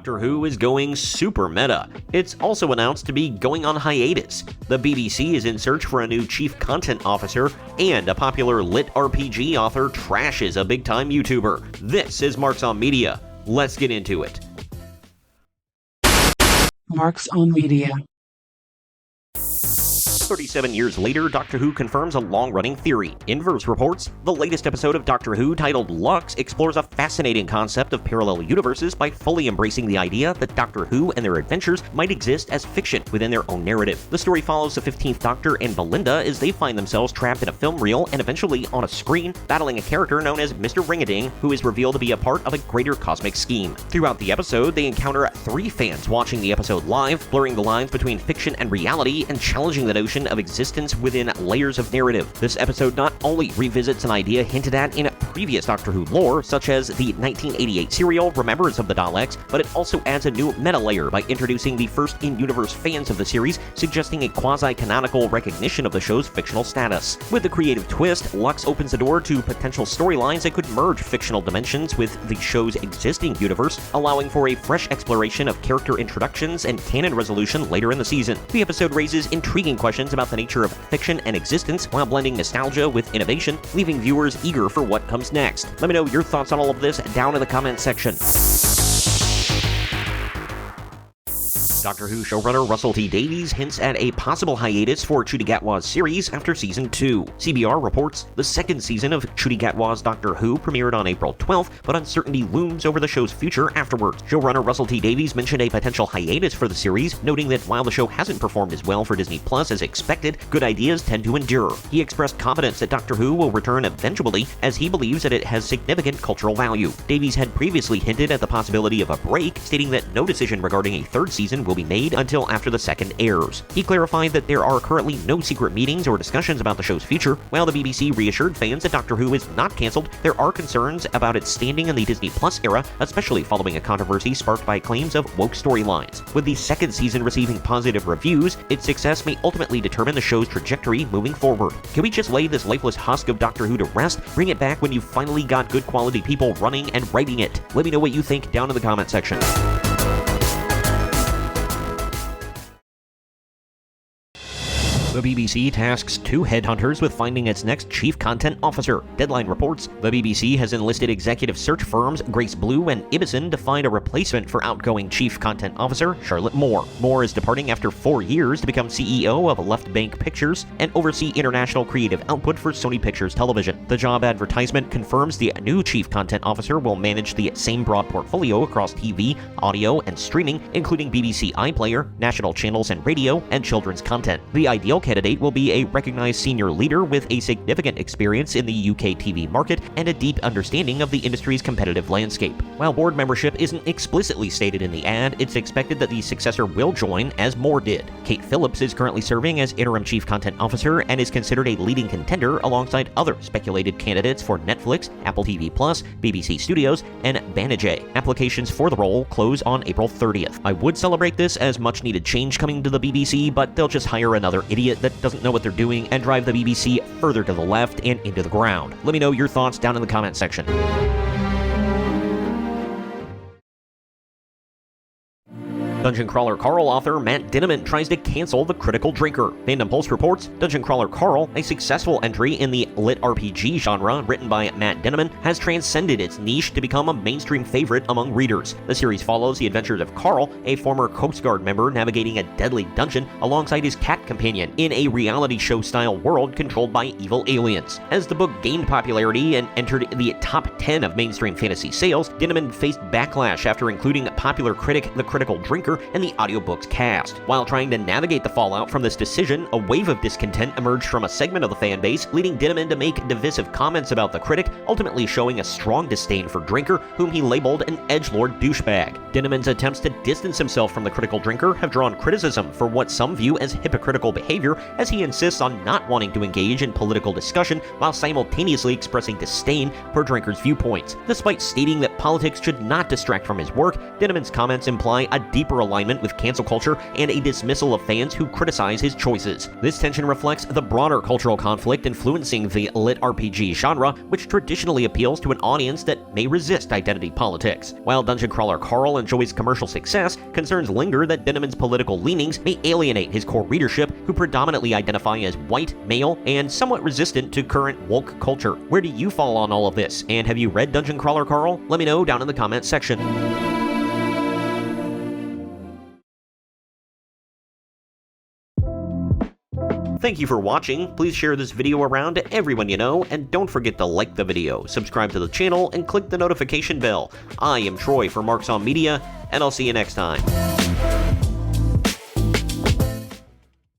Doctor Who is going super meta. It's also announced to be going on hiatus. The BBC is in search for a new chief content officer, and a popular litRPG author trashes a big-time YouTuber. This is Marks on Media. Let's get into it. Marks on Media. 37 years later, Doctor Who confirms a long-running theory. Inverse reports, the latest episode of Doctor Who, titled Lux, explores a fascinating concept of parallel universes by fully embracing the idea that Doctor Who and their adventures might exist as fiction within their own narrative. The story follows the 15th Doctor and Belinda as they find themselves trapped in a film reel and eventually on a screen, battling a character known as Mr. Ringading, who is revealed to be a part of a greater cosmic scheme. Throughout the episode, they encounter 3 fans watching the episode live, blurring the lines between fiction and reality and challenging the notion of existence within layers of narrative. This episode not only revisits an idea hinted at in previous Doctor Who lore, such as the 1988 serial Remembrance of the Daleks, but it also adds a new meta layer by introducing the first in-universe fans of the series, suggesting a quasi-canonical recognition of the show's fictional status. With the creative twist, Lux opens the door to potential storylines that could merge fictional dimensions with the show's existing universe, allowing for a fresh exploration of character introductions and canon resolution later in the season. The episode raises intriguing questions about the nature of fiction and existence while blending nostalgia with innovation, leaving viewers eager for what comes next. Let me know your thoughts on all of this down in the comment section. Doctor Who showrunner Russell T Davies hints at a possible hiatus for Ncuti Gatwa's series after Season 2. CBR reports the second season of Ncuti Gatwa's Doctor Who premiered on April 12th, but uncertainty looms over the show's future afterwards. Showrunner Russell T Davies mentioned a potential hiatus for the series, noting that while the show hasn't performed as well for Disney Plus as expected, good ideas tend to endure. He expressed confidence that Doctor Who will return eventually, as he believes that it has significant cultural value. Davies had previously hinted at the possibility of a break, stating that no decision regarding a third season will be made until after the second airs. He clarified that there are currently no secret meetings or discussions about the show's future. While the BBC reassured fans that Doctor Who is not cancelled, there are concerns about its standing in the Disney Plus era, especially following a controversy sparked by claims of woke storylines. With the second season receiving positive reviews, its success may ultimately determine the show's trajectory moving forward. Can we just lay this lifeless husk of Doctor Who to rest? Bring it back when you've finally got good quality people running and writing it. Let me know what you think down in the comment section. The BBC tasks 2 headhunters with finding its next chief content officer. Deadline reports, the BBC has enlisted executive search firms Grace Blue and Ibison to find a replacement for outgoing chief content officer Charlotte Moore. Moore is departing after 4 years to become CEO of Left Bank Pictures and oversee international creative output for Sony Pictures Television. The job advertisement confirms the new chief content officer will manage the same broad portfolio across TV, audio, and streaming, including BBC iPlayer, national channels and radio, and children's content. The ideal candidate will be a recognized senior leader with a significant experience in the UK TV market and a deep understanding of the industry's competitive landscape. While board membership isn't explicitly stated in the ad, it's expected that the successor will join, as Moore did. Kate Phillips is currently serving as interim chief content officer and is considered a leading contender alongside other speculated candidates for Netflix, Apple TV+, BBC Studios, and Banijay. Applications for the role close on April 30th. I would celebrate this as much needed change coming to the BBC, but they'll just hire another idiot that doesn't know what they're doing and drive the BBC further to the left and into the ground. Let me know your thoughts down in the comment section. Dungeon Crawler Carl author Matt Dinneman tries to cancel The Critical Drinker. Fandom Pulse reports, Dungeon Crawler Carl, a successful entry in the litRPG genre written by Matt Dinneman, has transcended its niche to become a mainstream favorite among readers. The series follows the adventures of Carl, a former Coast Guard member navigating a deadly dungeon alongside his cat companion in a reality show-style world controlled by evil aliens. As the book gained popularity and entered the top 10 of mainstream fantasy sales, Dinneman faced backlash after including popular critic The Critical Drinker and the audiobook's cast. While trying to navigate the fallout from this decision, a wave of discontent emerged from a segment of the fanbase, leading Dinneman to make divisive comments about the critic, ultimately showing a strong disdain for Drinker, whom he labeled an edgelord douchebag. Dinneman's attempts to distance himself from The Critical Drinker have drawn criticism for what some view as hypocritical behavior, as he insists on not wanting to engage in political discussion while simultaneously expressing disdain for Drinker's viewpoints. Despite stating that politics should not distract from his work, Dinneman's comments imply a deeper alignment with cancel culture and a dismissal of fans who criticize his choices. This tension reflects the broader cultural conflict influencing the litRPG genre, which traditionally appeals to an audience that may resist identity politics. While Dungeon Crawler Carl enjoys commercial success, concerns linger that Dinneman's political leanings may alienate his core readership, who predominantly identify as white, male, and somewhat resistant to current woke culture. Where do you fall on all of this, and have you read Dungeon Crawler Carl? Let me know down in the comments section. Thank you for watching. Please share this video around to everyone you know, and don't forget to like the video, subscribe to the channel, and click the notification bell. I am Troy for Marks on Media, and I'll see you next time.